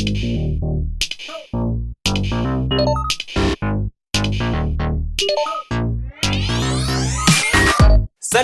Salut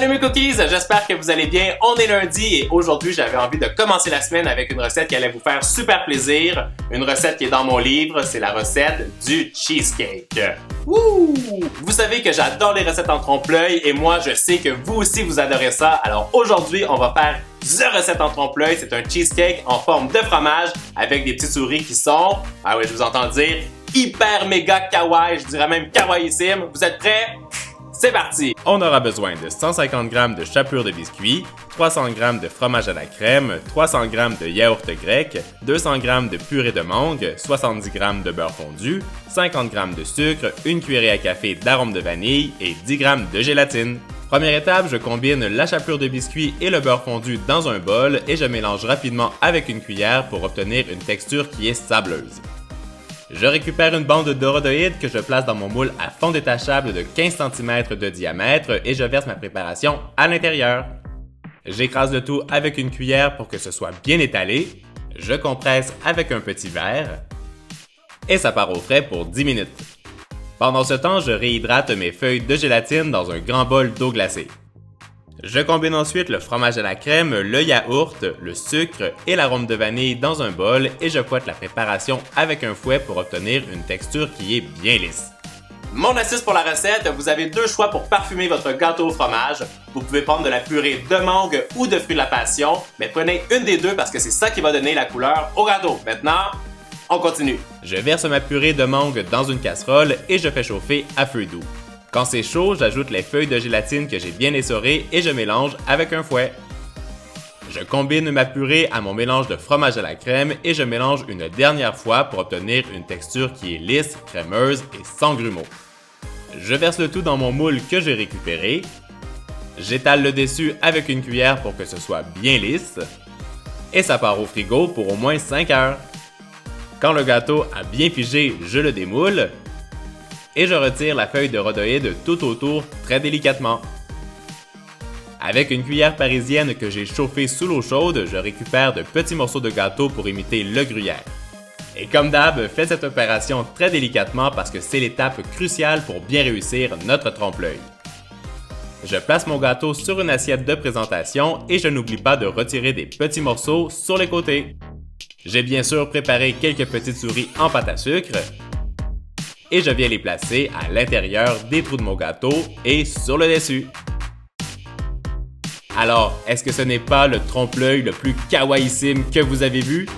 mes cookies, j'espère que vous allez bien. On est lundi et aujourd'hui j'avais envie de commencer la semaine avec une recette qui allait vous faire super plaisir. Une recette qui est dans mon livre, c'est la recette du cheesecake. Wouh! Vous savez que j'adore les recettes en trompe-l'œil et moi je sais que vous aussi vous adorez ça. Alors aujourd'hui on va faire The recette en trompe-l'œil. C'est un cheesecake en forme de fromage avec des petites souris qui sont, ah oui je vous entends dire, hyper méga kawaii, je dirais même kawaïissime. Vous êtes prêts? C'est parti! On aura besoin de 150 g de chapelure de biscuits, 300 g de fromage à la crème, 300 g de yaourt grec, 200 g de purée de mangue, 70 g de beurre fondu, 50 g de sucre, une cuillerée à café d'arôme de vanille et 10 g de gélatine. Première étape, je combine la chapelure de biscuits et le beurre fondu dans un bol et je mélange rapidement avec une cuillère pour obtenir une texture qui est sableuse. Je récupère une bande d'orodoïdes que je place dans mon moule à fond détachable de 15 cm de diamètre et je verse ma préparation à l'intérieur. J'écrase le tout avec une cuillère pour que ce soit bien étalé, je compresse avec un petit verre et ça part au frais pour 10 minutes. Pendant ce temps, je réhydrate mes feuilles de gélatine dans un grand bol d'eau glacée. Je combine ensuite le fromage à la crème, le yaourt, le sucre et l'arôme de vanille dans un bol et je fouette la préparation avec un fouet pour obtenir une texture qui est bien lisse. Mon astuce pour la recette, vous avez deux choix pour parfumer votre gâteau au fromage. Vous pouvez prendre de la purée de mangue ou de fruits de la passion, mais prenez une des deux parce que c'est ça qui va donner la couleur au gâteau. Maintenant, on continue. Je verse ma purée de mangue dans une casserole et je fais chauffer à feu doux. Quand c'est chaud, j'ajoute les feuilles de gélatine que j'ai bien essorées et je mélange avec un fouet. Je combine ma purée à mon mélange de fromage à la crème et je mélange une dernière fois pour obtenir une texture qui est lisse, crémeuse et sans grumeaux. Je verse le tout dans mon moule que j'ai récupéré. J'étale le dessus avec une cuillère pour que ce soit bien lisse. Et ça part au frigo pour au moins 5 heures. Quand le gâteau a bien figé, je le démoule. Et je retire la feuille de rhodoïde tout autour très délicatement. Avec une cuillère parisienne que j'ai chauffée sous l'eau chaude, je récupère de petits morceaux de gâteau pour imiter le gruyère. Et comme d'hab, faites cette opération très délicatement parce que c'est l'étape cruciale pour bien réussir notre trompe-l'œil. Je place mon gâteau sur une assiette de présentation et je n'oublie pas de retirer des petits morceaux sur les côtés. J'ai bien sûr préparé quelques petites souris en pâte à sucre. Et je viens les placer à l'intérieur des trous de mon gâteau et sur le dessus. Alors, est-ce que ce n'est pas le trompe-l'œil le plus kawaïissime que vous avez vu?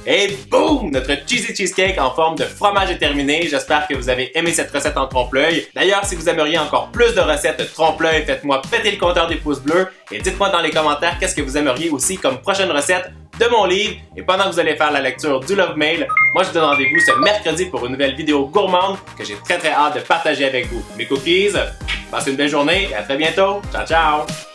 Et boum! Notre cheesy cheesecake en forme de fromage est terminé. J'espère que vous avez aimé cette recette en trompe-l'œil. D'ailleurs, si vous aimeriez encore plus de recettes trompe-l'œil, faites-moi péter le compteur des pouces bleus et dites-moi dans les commentaires qu'est-ce que vous aimeriez aussi comme prochaine recette de mon livre. Et pendant que vous allez faire la lecture du Love Mail, moi je vous donne rendez-vous ce mercredi pour une nouvelle vidéo gourmande que j'ai très hâte de partager avec vous. Mes cookies, passez une belle journée et à très bientôt. Ciao ciao!